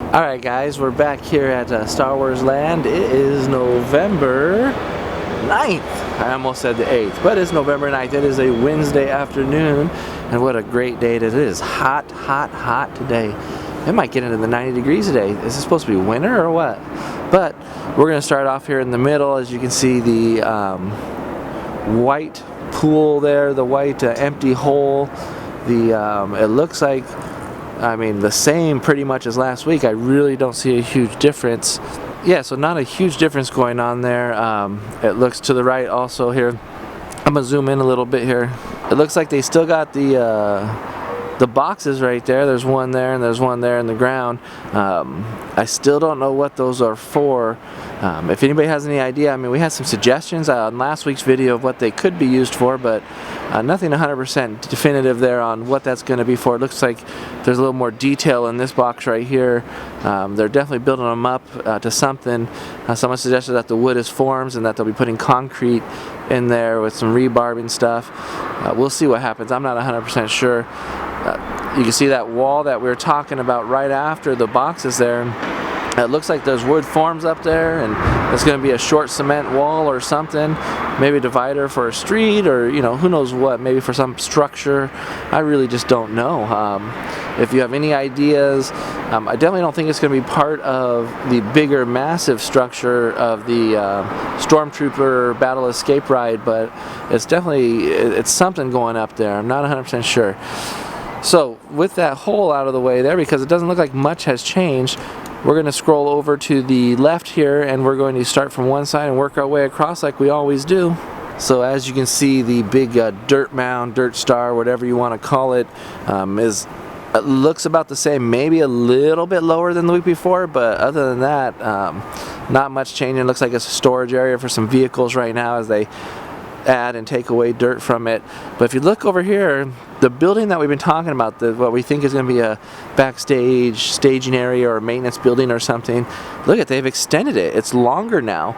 Alright guys, we're back here at Star Wars Land. It is November 9th. I almost said the 8th, but it's November 9th. It is a Wednesday afternoon, and what a great day it is. It is hot, hot, hot today. It might get into the 90 degrees today. Is it supposed to be winter or what? But we're going to start off here in the middle. As you can see, the white pool there, the white empty hole. It looks like, I mean, the same pretty much as last week. I really don't see a huge difference. Yeah, so not a huge difference going on there. It looks to the right also here. I'm gonna zoom in a little bit here. It looks like they still got the boxes right there. There's one there and there's one there in the ground. I still don't know what those are for. If anybody has any idea, I mean, we had some suggestions on last week's video of what they could be used for, but nothing 100% definitive there on what that's going to be for. It looks like there's a little more detail in this box right here. They're definitely building them up to something. Someone suggested that the wood is forms and that they'll be putting concrete in there with some rebarb and stuff. We'll see what happens. I'm not 100% sure. You can see that wall that we were talking about right after the boxes there. It looks like there's wood forms up there, and it's going to be a short cement wall or something, maybe a divider for a street, or you know, who knows what, maybe for some structure. I really just don't know. If you have any ideas, I definitely don't think it's going to be part of the bigger massive structure of the Stormtrooper Battle Escape Ride, but it's definitely something going up there. I'm not 100% sure. So with that hole out of the way there, because it doesn't look like much has changed, we're going to scroll over to the left here, and we're going to start from one side and work our way across like we always do. So as you can see, the big dirt mound, dirt star, whatever you want to call it, looks about the same, maybe a little bit lower than the week before, but other than that, not much changing. It looks like it's a storage area for some vehicles right now as they add and take away dirt from it. But if you look over here, the building that we've been talking about, what we think is going to be a backstage staging area or a maintenance building or something, look at, they've extended it. It's longer now.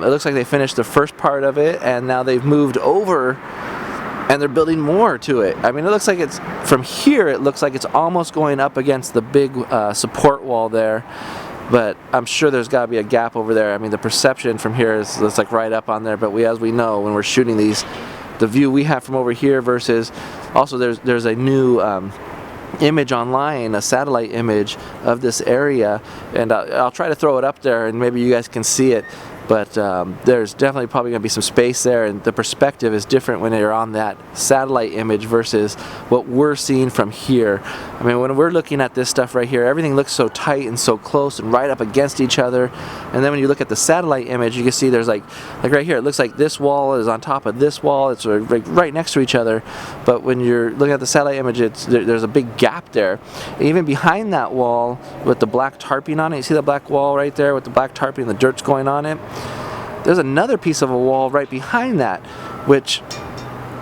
It looks like they finished the first part of it, and now they've moved over and they're building more to it. I mean, it looks like it's, from here, it looks like it's almost going up against the big support wall there. But I'm sure there's got to be a gap over there. I mean, the perception from here is it's like right up on there. But as we know, when we're shooting these, the view we have from over here versus, also there's a new image online, a satellite image of this area, and I'll try to throw it up there, and maybe you guys can see it. But there's definitely probably going to be some space there, and the perspective is different when you're on that satellite image versus what we're seeing from here. I mean, when we're looking at this stuff right here, everything looks so tight and so close and right up against each other. And then when you look at the satellite image, you can see there's like right here, it looks like this wall is on top of this wall. It's right next to each other. But when you're looking at the satellite image, there's a big gap there. Even behind that wall with the black tarping on it, you see that black wall right there with the black tarping and the dirt's going on it? There's another piece of a wall right behind that, which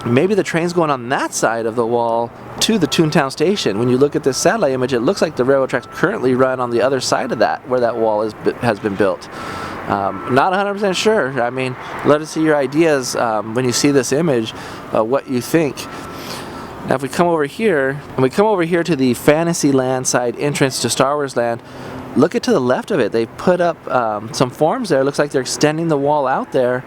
maybe the train's going on that side of the wall to the Toontown station. When you look at this satellite image, it looks like the railroad tracks currently run on the other side of that, where that wall has been built. Not 100% sure. I mean, let us see your ideas when you see this image, what you think. Now if we come over here, to the Fantasyland side entrance to Star Wars Land, look at to the left of it. They put up some forms there. It looks like they're extending the wall out there.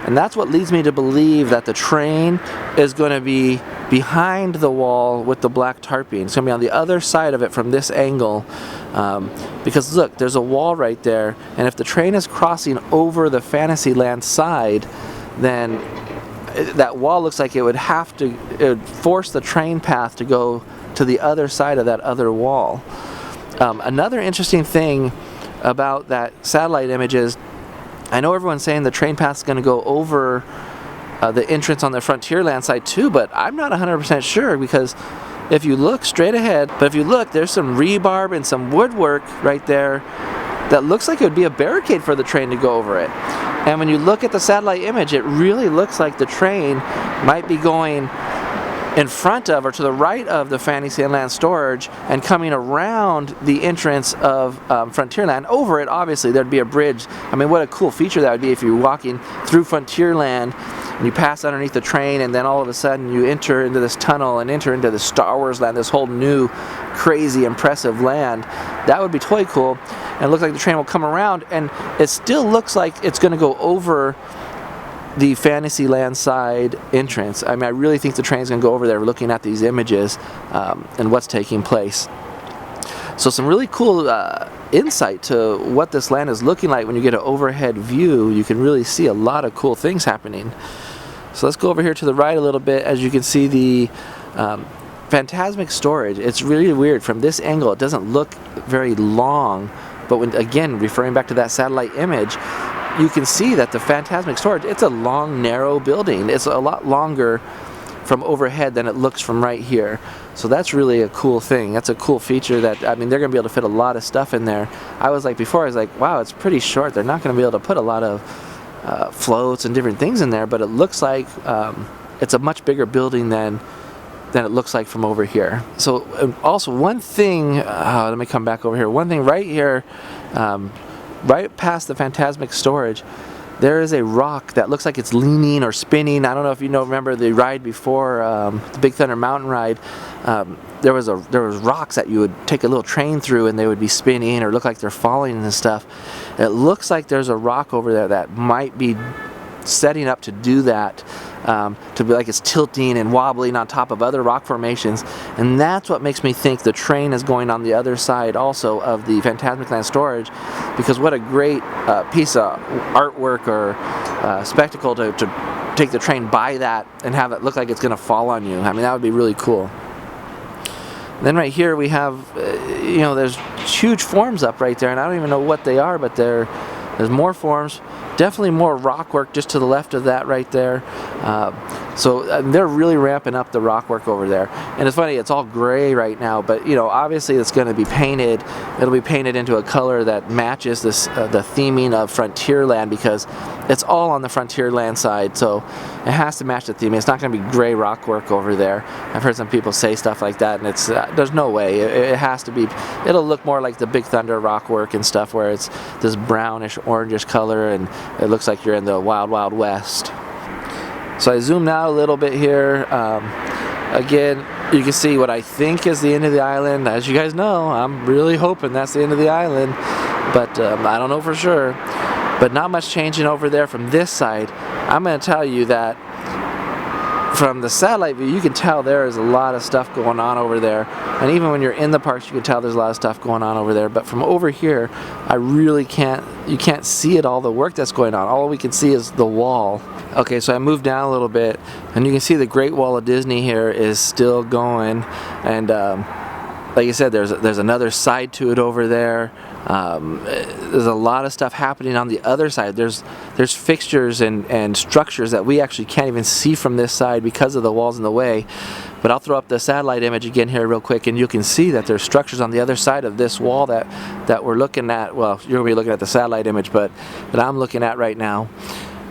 And that's what leads me to believe that the train is going to be behind the wall with the black tarping. It's going to be on the other side of it from this angle. Because look, there's a wall right there. And if the train is crossing over the Fantasyland side, then that wall looks like it would force the train path to go to the other side of that other wall. Another interesting thing about that satellite image is, I know everyone's saying the train path is going to go over the entrance on the Frontierland side too, but I'm not 100% sure, because if you look straight ahead, there's some rebarb and some woodwork right there that looks like it would be a barricade for the train to go over it. And when you look at the satellite image, it really looks like the train might be going in front of or to the right of the Fantasyland storage and coming around the entrance of Frontierland. Over it, obviously, there'd be a bridge. I mean, what a cool feature that would be if you're walking through Frontierland and you pass underneath the train, and then all of a sudden you enter into this tunnel and enter into the Star Wars Land, this whole new crazy impressive land, that would be totally cool. And it looks like the train will come around, and it still looks like it's going to go over the Fantasyland side entrance. I mean, I really think the train's going to go over there looking at these images and what's taking place. So some really cool insight to what this land is looking like. When you get an overhead view, you can really see a lot of cool things happening. So let's go over here to the right a little bit. As you can see, the Phantasmic storage, it's really weird. From this angle, it doesn't look very long, but when, again, referring back to that satellite image, you can see that the Phantasmic storage, it's a long, narrow building. It's a lot longer from overhead than it looks from right here. So that's really a cool thing. That's a cool feature that, I mean, they're going to be able to fit a lot of stuff in there. I was like, before, I was like, wow, it's pretty short. They're not going to be able to put a lot of floats and different things in there, but it looks like it's a much bigger building than it looks like from over here. So also one thing, let me come back over here. One thing right here, right past the Phantasmic storage, there is a rock that looks like it's leaning or spinning. I don't know if you remember the ride before, the Big Thunder Mountain ride. There was rocks that you would take a little train through, and they would be spinning or look like they're falling and stuff. It looks like there's a rock over there that might be setting up to do that, to be like it's tilting and wobbling on top of other rock formations, and that's what makes me think the train is going on the other side also of the Phantasmic Land storage, because what a great piece of artwork or spectacle to take the train by that and have it look like it's going to fall on you. I mean, that would be really cool. Then right here we have, there's huge forms up right there, and I don't even know what they are, but there's more forms. Definitely more rock work just to the left of that right there. So they're really ramping up the rock work over there. And it's funny, it's all gray right now, but obviously it's going to be painted. It'll be painted into a color that matches this the theming of Frontierland, because it's all on the Frontierland side, so it has to match the theming. It's not going to be gray rock work over there. I've heard some people say stuff like that, and it's there's no way. It has to be. It'll look more like the Big Thunder rock work and stuff, where it's this brownish, orangish color, and it looks like you're in the Wild Wild West. So I zoomed out a little bit here. Again, you can see what I think is the end of the island. As you guys know, I'm really hoping that's the end of the island, but I don't know for sure. But not much changing over there from this side. I'm going to tell you that from the satellite view, you can tell there is a lot of stuff going on over there. And even when you're in the parks, you can tell there's a lot of stuff going on over there. But from over here, I really you can't see it all, the work that's going on. All we can see is the wall. Okay, so I moved down a little bit, and you can see the Great Wall of Disney here is still going. And like I said, there's another side to it over there. There's a lot of stuff happening on the other side. There's fixtures and structures that we actually can't even see from this side because of the walls in the way. But I'll throw up the satellite image again here real quick, and you can see that there's structures on the other side of this wall that we're looking at. Well, you're going to be looking at the satellite image, but that I'm looking at right now.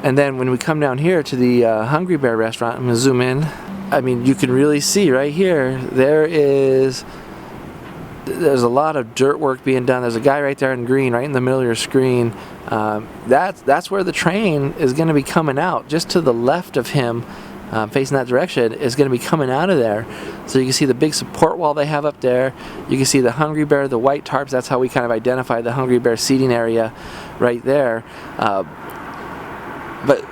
And then when we come down here to the Hungry Bear restaurant, I'm going to zoom in. I mean, you can really see right here, there's a lot of dirt work being done. There's a guy right there in green, right in the middle of your screen. That's where the train is going to be coming out. Just to the left of him, facing that direction, is going to be coming out of there. So you can see the big support wall they have up there. You can see the Hungry Bear, the white tarps. That's how we kind of identify the Hungry Bear seating area right there. But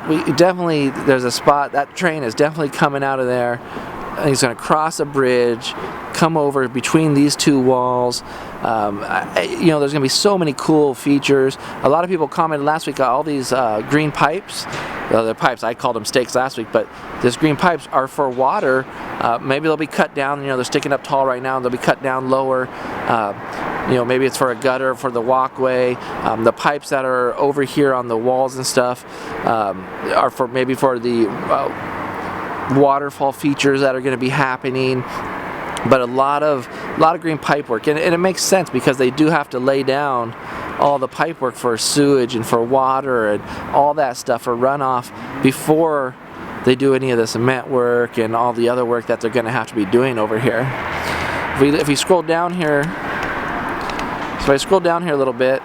there's a spot, that train is definitely coming out of there. And he's going to cross a bridge, come over between these two walls. There's going to be so many cool features. A lot of people commented last week on all these green pipes. The pipes, I called them stakes last week, but these green pipes are for water. Maybe they'll be cut down. They're sticking up tall right now, and they'll be cut down lower. Maybe it's for a gutter, for the walkway. The pipes that are over here on the walls and stuff are for the waterfall features that are going to be happening. But a lot of green pipe work, and it makes sense because they do have to lay down all the pipe work for sewage and for water and all that stuff for runoff before they do any of the cement work and all the other work that they're going to have to be doing over here. If we scroll down here, so if I scroll down here a little bit,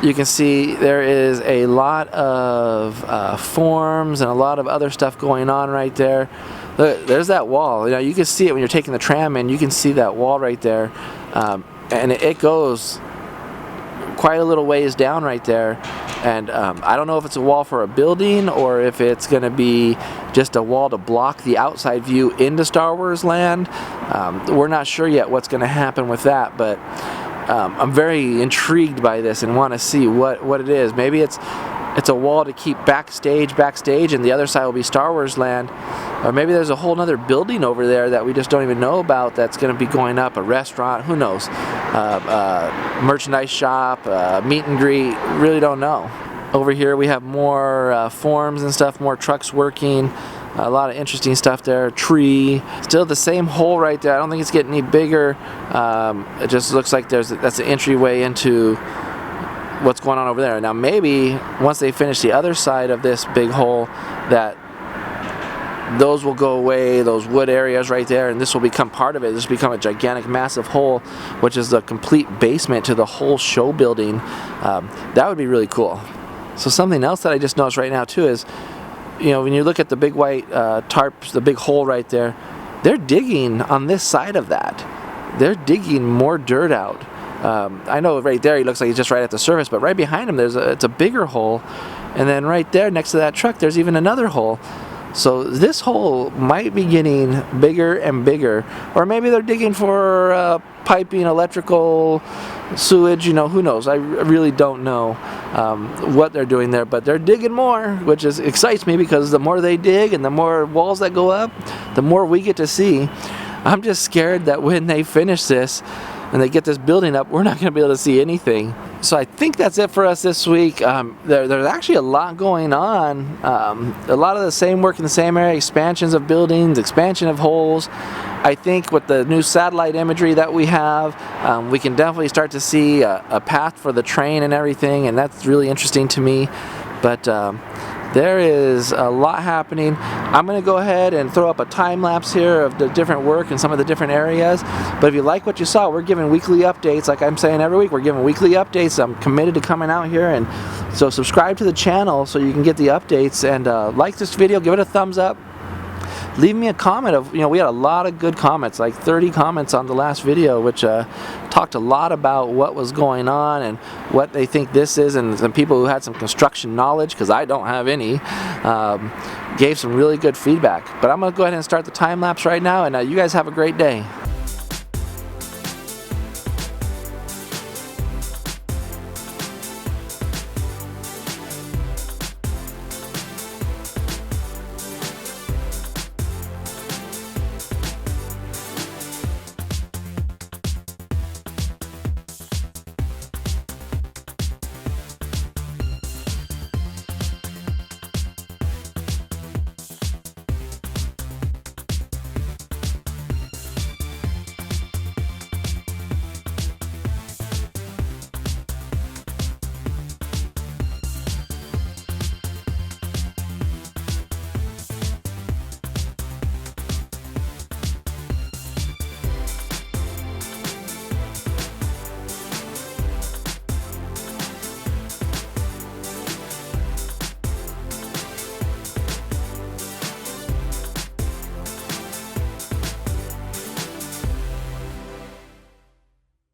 you can see there is a lot of forms and a lot of other stuff going on right there. Look, there's that wall. You know, you can see it when you're taking the tram in. You can see that wall right there, and it goes quite a little ways down right there. And I don't know if it's a wall for a building or if it's going to be just a wall to block the outside view into Star Wars Land. We're not sure yet what's going to happen with that, but I'm very intrigued by this and want to see what it is. Maybe it's a wall to keep backstage, and the other side will be Star Wars Land. Or maybe there's a whole other building over there that we just don't even know about that's going to be going up, a restaurant, who knows, merchandise shop, meet and greet, really don't know. Over here we have more forms and stuff, more trucks working, a lot of interesting stuff there, tree, still the same hole right there. I don't think it's getting any bigger. It just looks like that's the entryway into what's going on over there. Now maybe once they finish the other side of this big hole, that those will go away, those wood areas right there, and this will become part of it. This will become a gigantic, massive hole, which is the complete basement to the whole show building. That would be really cool. So something else that I just noticed right now too is, you know, when you look at the big white tarps, the big hole right there, they're digging on this side of that. They're digging more dirt out. I know right there he looks like he's just right at the surface, but right behind him it's a bigger hole, and then right there next to that truck there's even another hole. So this hole might be getting bigger and bigger, or maybe they're digging for piping, electrical, sewage, you know, who knows. I really don't know what they're doing there, but they're digging more, which excites me, because the more they dig and the more walls that go up, the more we get to see. I'm just scared that when they finish this and they get this building up, we're not going to be able to see anything. So I think that's it for us this week. There's actually a lot going on. A lot of the same work in the same area, expansions of buildings, expansion of holes. I think with the new satellite imagery that we have, we can definitely start to see a path for the train and everything, and that's really interesting to me. But there is a lot happening. I'm going to go ahead and throw up a time lapse here of the different work and some of the different areas. But if you like what you saw, we're giving weekly updates. Like I'm saying every week, we're giving weekly updates. I'm committed to coming out here, and so subscribe to the channel so you can get the updates, and like this video, give it a thumbs up. Leave me a comment of, you know, we had a lot of good comments, like 30 comments on the last video, which talked a lot about what was going on and what they think this is, and some people who had some construction knowledge, because I don't have any, gave some really good feedback. But I'm going to go ahead and start the time lapse right now, and you guys have a great day.